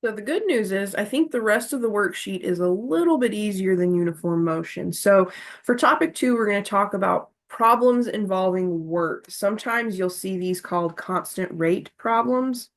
So the good news is I think the rest of the worksheet is a little bit easier than uniform motion. So for topic 2, we're going to talk about problems involving work. Sometimes you'll see these called constant rate problems.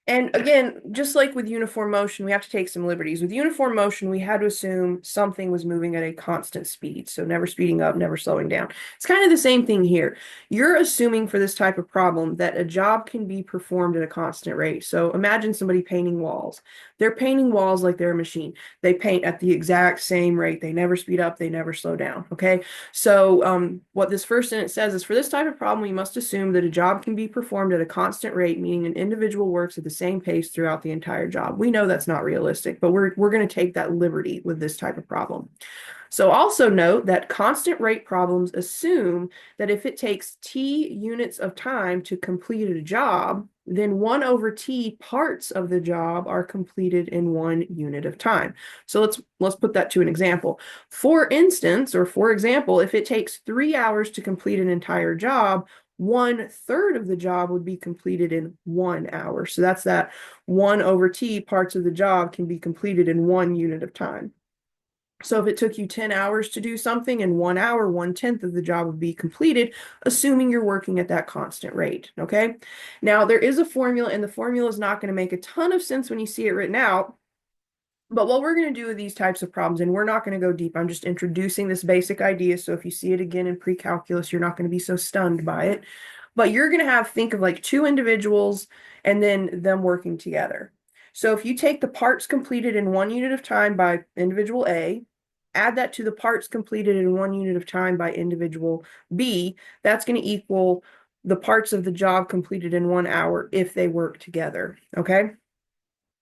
And again, just like with uniform motion, we have to take some liberties. With uniform motion, we had to assume something was moving at a constant speed. So never speeding up, never slowing down. It's kind of the same thing here. You're assuming for this type of problem that a job can be performed at a constant rate. So imagine somebody painting walls. They're painting walls like they're a machine. They paint at the exact same rate. They never speed up, they never slow down. Okay. So what this first sentence says is for this type of problem, we must assume that a job can be performed at a constant rate, meaning an individual works at the same pace throughout the entire job. We know that's not realistic, but we're going to take that liberty with this type of problem. So also note that constant rate problems assume that if it takes t units of time to complete a job, then 1 over t parts of the job are completed in 1 unit of time. So let's put that to an example. For instance, or for example, if it takes 3 hours to complete an entire job, 1/3 of the job would be completed in 1 hour. So that's that 1 over t parts of the job can be completed in 1 unit of time. So if it took you 10 hours to do something, in 1 hour, 1/10 of the job would be completed, assuming you're working at that constant rate. Okay. Now there is a formula, and the formula is not going to make a ton of sense when you see it written out. But what we're going to do with these types of problems, and we're not going to go deep, I'm just introducing this basic idea. So if you see it again in pre-calculus, you're not going to be so stunned by it. But you're going to think of like two individuals and then them working together. So if you take the parts completed in 1 unit of time by individual A, add that to the parts completed in 1 unit of time by individual B, that's going to equal the parts of the job completed in 1 hour if they work together. Okay.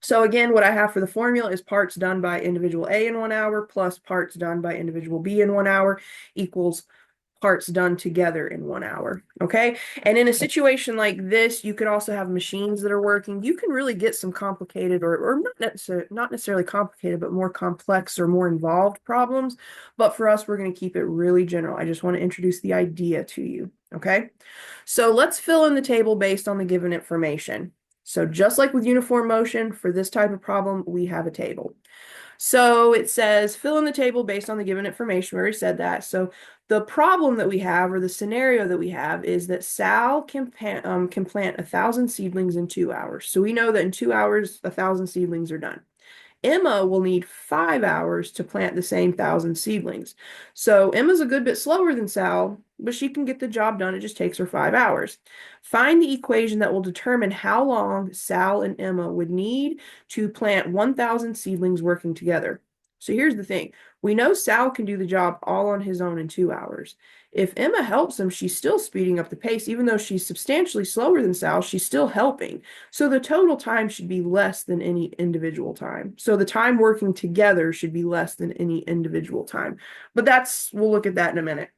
So again, what I have for the formula is parts done by individual A in 1 hour plus parts done by individual B in 1 hour equals parts done together in 1 hour. Okay. And in a situation like this, you could also have machines that are working. You can really get some complicated or not necessarily complicated, but more complex or more involved problems. But for us, we're going to keep it really general. I just want to introduce the idea to you. Okay. So let's fill in the table based on the given information. So just like with uniform motion, for this type of problem, we have a table. So it says fill in the table based on the given information. We already said that. So the problem that we have, or the scenario that we have, is that Sal can plant 1,000 seedlings in 2 hours. So we know that in 2 hours, 1,000 seedlings are done. Emma will need 5 hours to plant the same 1,000 seedlings. So Emma's a good bit slower than Sal, but she can get the job done. It just takes her 5 hours. Find the equation that will determine how long Sal and Emma would need to plant 1,000 seedlings working together. So here's the thing. We know Sal can do the job all on his own in 2 hours. If Emma helps him, she's still speeding up the pace. Even though she's substantially slower than Sal, she's still helping. So the total time should be less than any individual time. So the time working together should be less than any individual time. But we'll look at that in a minute.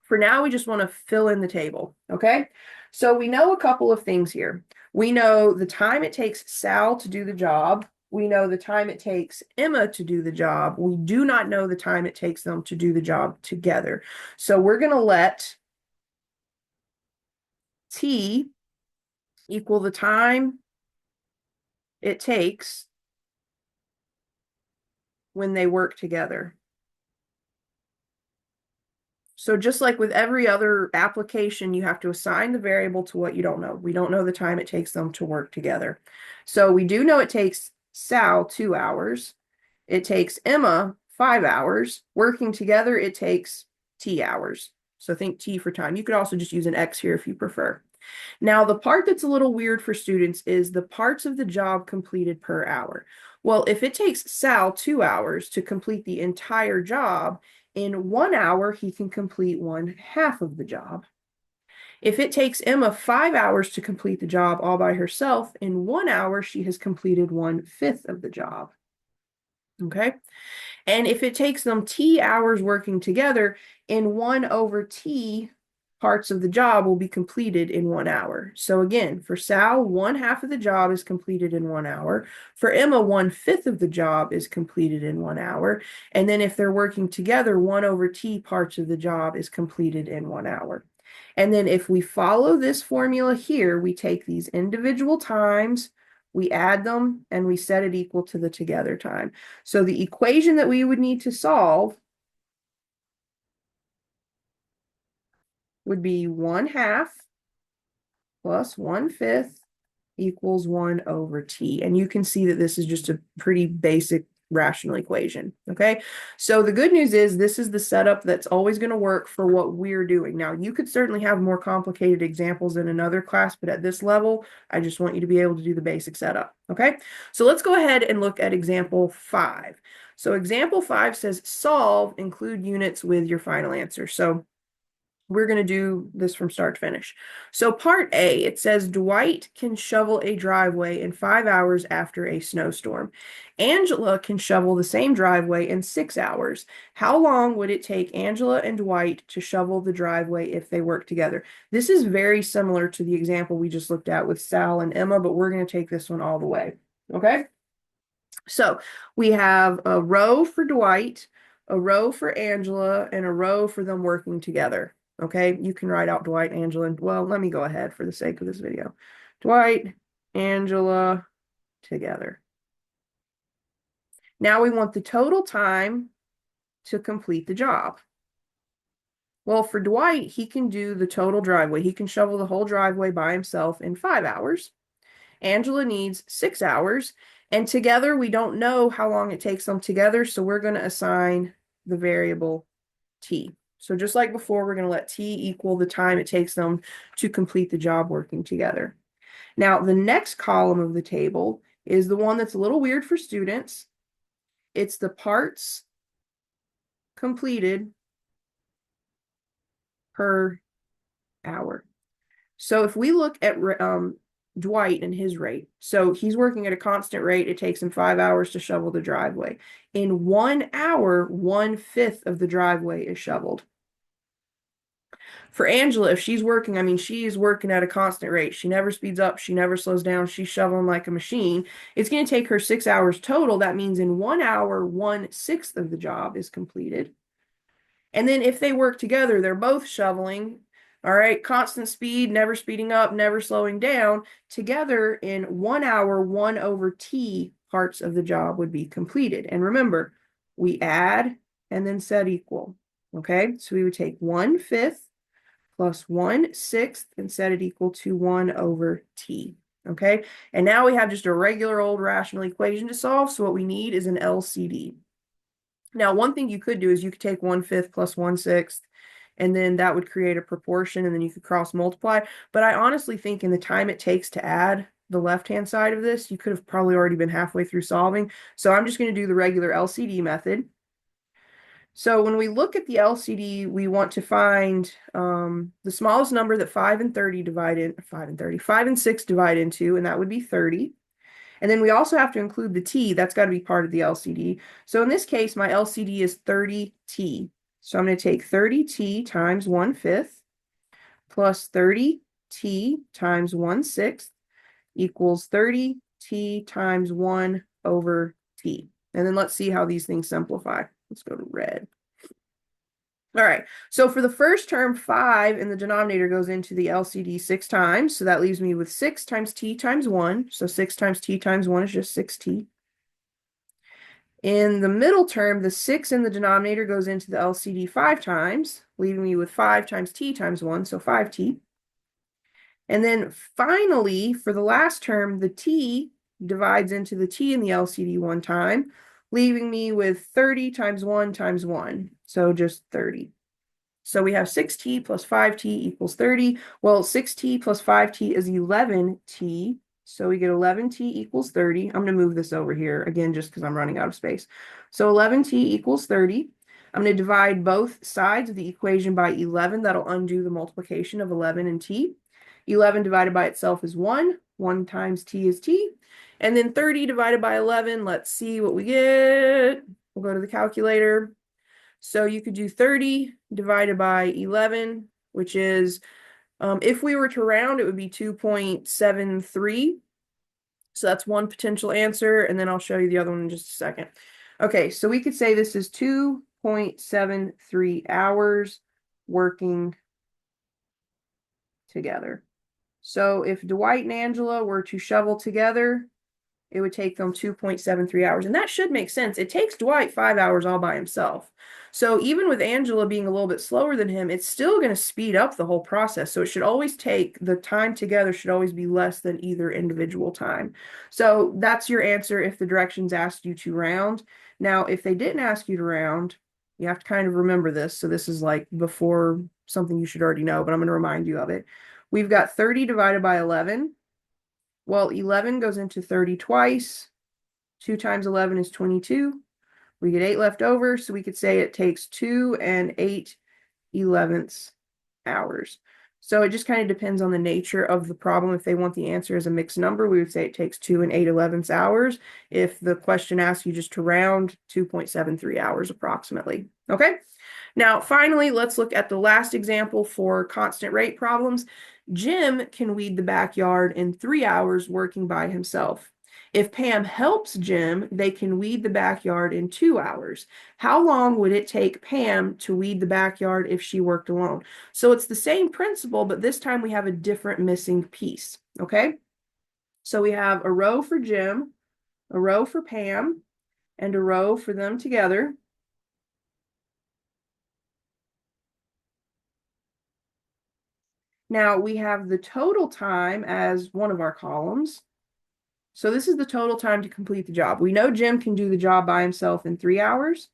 For now, we just want to fill in the table, okay? So we know a couple of things here. We know the time it takes Sal to do the job. We know the time it takes Emma to do the job. We do not know the time it takes them to do the job together. So we're going to let T equal the time it takes when they work together. So just like with every other application, you have to assign the variable to what you don't know. We don't know the time it takes them to work together. So we do know it takes Sal 2 hours. It takes Emma 5 hours. Working together, it takes T hours. So think T for time. You could also just use an X here if you prefer. Now, the part that's a little weird for students is the parts of the job completed per hour. Well, if it takes Sal 2 hours to complete the entire job, in 1 hour, he can complete 1/2 of the job. If it takes Emma 5 hours to complete the job all by herself, in 1 hour, she has completed 1/5 of the job. Okay. And if it takes them T hours working together, in 1 over T, parts of the job will be completed in 1 hour. So again, for Sal, 1/2 of the job is completed in 1 hour. For Emma, 1/5 of the job is completed in 1 hour. And then if they're working together, 1 over T parts of the job is completed in 1 hour. And then if we follow this formula here, we take these individual times, we add them, and we set it equal to the together time. So the equation that we would need to solve would be 1/2 plus 1/5 equals 1 over t. And you can see that this is just a pretty basic rational equation. Okay, so the good news is this is the setup that's always going to work for what we're doing. Now, you could certainly have more complicated examples in another class, but at this level, I just want you to be able to do the basic setup. Okay, so let's go ahead and look at example 5. So example 5 says solve, include units with your final answer. So we're going to do this from start to finish. So part A, it says Dwight can shovel a driveway in 5 hours after a snowstorm. Angela can shovel the same driveway in 6 hours. How long would it take Angela and Dwight to shovel the driveway if they work together? This is very similar to the example we just looked at with Sal and Emma, but we're going to take this one all the way. Okay? So we have a row for Dwight, a row for Angela, and a row for them working together. Okay, you can write out Dwight, Angela, and well, let me go ahead for the sake of this video. Dwight, Angela, together. Now we want the total time to complete the job. Well, for Dwight, he can do the total driveway. He can shovel the whole driveway by himself in 5 hours. Angela needs 6 hours. And together, we don't know how long it takes them together, so we're going to assign the variable t. So just like before, we're going to let t equal the time it takes them to complete the job working together. Now, the next column of the table is the one that's a little weird for students. It's the parts completed per hour. So if we look at Dwight and his rate, so he's working at a constant rate. It takes him 5 hours to shovel the driveway. In 1 hour, 1/5 of the driveway is shoveled. For Angela, if she's working, I mean, she's working at a constant rate. She never speeds up. She never slows down. She's shoveling like a machine. It's going to take her 6 hours total. That means in 1 hour, 1/6 of the job is completed. And then if they work together, they're both shoveling. All right, constant speed, never speeding up, never slowing down. Together in 1 hour, 1 over t parts of the job would be completed. And remember, we add and then set equal. Okay, so we would take 1/5 plus 1/6 and set it equal to 1 over t. Okay, and now we have just a regular old rational equation to solve. So what we need is an LCD. Now, one thing you could do is you could take 1/5 plus 1/6, and then that would create a proportion, and then you could cross multiply. But I honestly think in the time it takes to add the left-hand side of this, you could have probably already been halfway through solving. So I'm just going to do the regular LCD method. So when we look at the LCD, we want to find the smallest number that 5 and 6 divide into, and that would be 30. And then we also have to include the t. That's got to be part of the LCD. So in this case, my LCD is 30t. So I'm going to take 30t times 1/5 plus 30t times 1/6 equals 30t times 1 over t. And then let's see how these things simplify. Let's go to red. All right, so for the first term, 5 in the denominator goes into the LCD 6 times. So that leaves me with 6 times t times 1. So 6 times t times 1 is just 6t. In the middle term, the 6 in the denominator goes into the LCD 5 times, leaving me with 5 times t times 1, so 5t. And then finally, for the last term, the t divides into the t in the LCD 1 time, leaving me with 30 times 1 times 1, so just 30. So we have 6t plus 5t equals 30. Well, 6t plus 5t is 11t, so we get 11t equals 30. I'm going to move this over here, again, just because I'm running out of space. So 11t equals 30. I'm going to divide both sides of the equation by 11. That'll undo the multiplication of 11 and t. 11 divided by itself is 1. 1 times t is t. And then 30 divided by 11, let's see what we get. We'll go to the calculator. So you could do 30 divided by 11, which is, if we were to round, it would be 2.73. So that's one potential answer, and then I'll show you the other one in just a second. Okay, so we could say this is 2.73 hours working together. So if Dwight and Angela were to shovel together, it would take them 2.73 hours. And that should make sense. It takes Dwight 5 hours all by himself. So even with Angela being a little bit slower than him, it's still going to speed up the whole process. So it should always take, the time together should always be less than either individual time. So that's your answer if the directions asked you to round. Now, if they didn't ask you to round, you have to kind of remember this. So this is like before something you should already know, but I'm going to remind you of it. We've got 30 divided by 11. Well, 11 goes into 30 twice. 2 times 11 is 22. We get 8 left over, so we could say it takes 2 and 8/11 hours. So it just kind of depends on the nature of the problem. If they want the answer as a mixed number, we would say it takes 2 and 8/11 hours. If the question asks you just to round, 2.73 hours approximately. Okay? Now, finally, let's look at the last example for constant rate problems. Jim can weed the backyard in 3 hours working by himself. If Pam helps Jim, they can weed the backyard in 2 hours. How long would it take Pam to weed the backyard if she worked alone? So it's the same principle, but this time we have a different missing piece, okay? So we have a row for Jim, a row for Pam, and a row for them together. Now we have the total time as one of our columns. So this is the total time to complete the job. We know Jim can do the job by himself in 3 hours.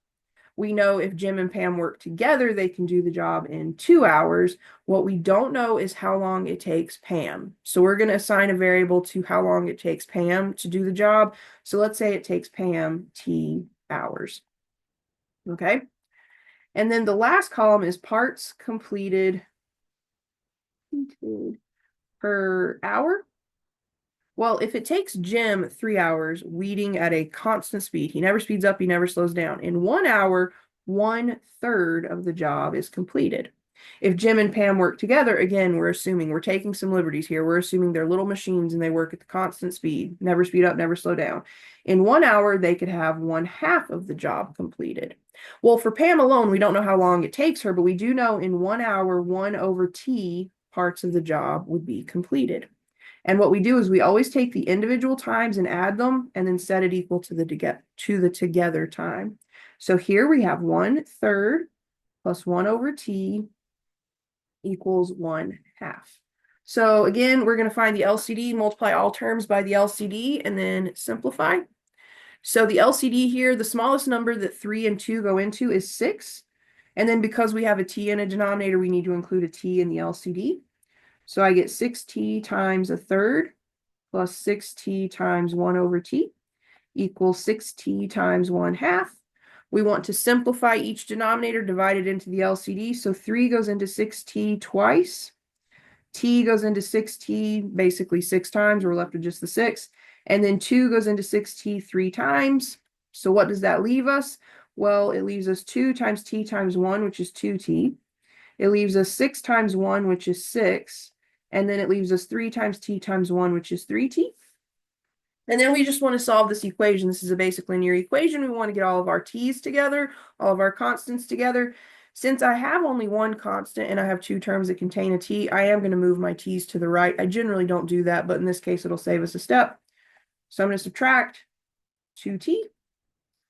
We know if Jim and Pam work together, they can do the job in 2 hours. What we don't know is how long it takes Pam. So we're going to assign a variable to how long it takes Pam to do the job. So let's say it takes Pam T hours. Okay. And then the last column is parts completed per hour. Well, if it takes Jim 3 hours weeding at a constant speed, he never speeds up, he never slows down. In 1 hour, 1/3 of the job is completed. If Jim and Pam work together, again, we're taking some liberties here. We're assuming they're little machines and they work at the constant speed, never speed up, never slow down. In 1 hour, they could have 1/2 of the job completed. Well, for Pam alone, we don't know how long it takes her, but we do know in 1 hour, 1/t parts of the job would be completed. And what we do is we always take the individual times and add them and then set it equal to the together time. So here we have 1/3 plus 1/t equals 1/2. So again, we're going to find the LCD, multiply all terms by the LCD, and then simplify. So the LCD here, the smallest number that 3 and 2 go into is 6. And then because we have a t in a denominator, we need to include a t in the LCD. So I get 6t times 1/3 plus 6t times 1/t equals 6t times 1/2. We want to simplify each denominator, divide it into the LCD. So 3 goes into 6t twice. T goes into 6t basically 6 times. We're left with just the 6. And then 2 goes into 6t 3 times. So what does that leave us? Well, it leaves us 2 times t times 1, which is 2t. It leaves us 6 times 1, which is 6. And then it leaves us 3 times t times 1, which is 3t. And then we just want to solve this equation. This is a basic linear equation. We want to get all of our t's together, all of our constants together. Since I have only one constant and I have 2 terms that contain a t, I am going to move my t's to the right. I generally don't do that, but in this case, it'll save us a step. So I'm going to subtract 2t.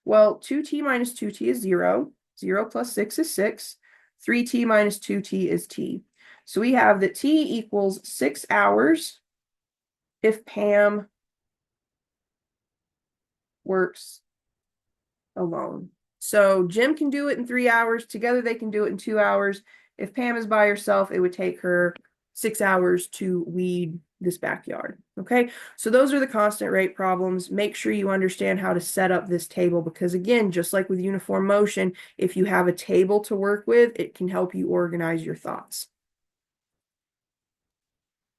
Well, 2t minus 2t is 0. 0 plus 6 is 6. 3t minus 2t is t. So we have that t equals 6 hours if Pam works alone. So Jim can do it in 3 hours. Together they can do it in 2 hours. If Pam is by herself, it would take her 6 hours to weed this backyard. Okay, so those are the constant rate problems. Make sure you understand how to set up this table because again, just like with uniform motion, if you have a table to work with, it can help you organize your thoughts.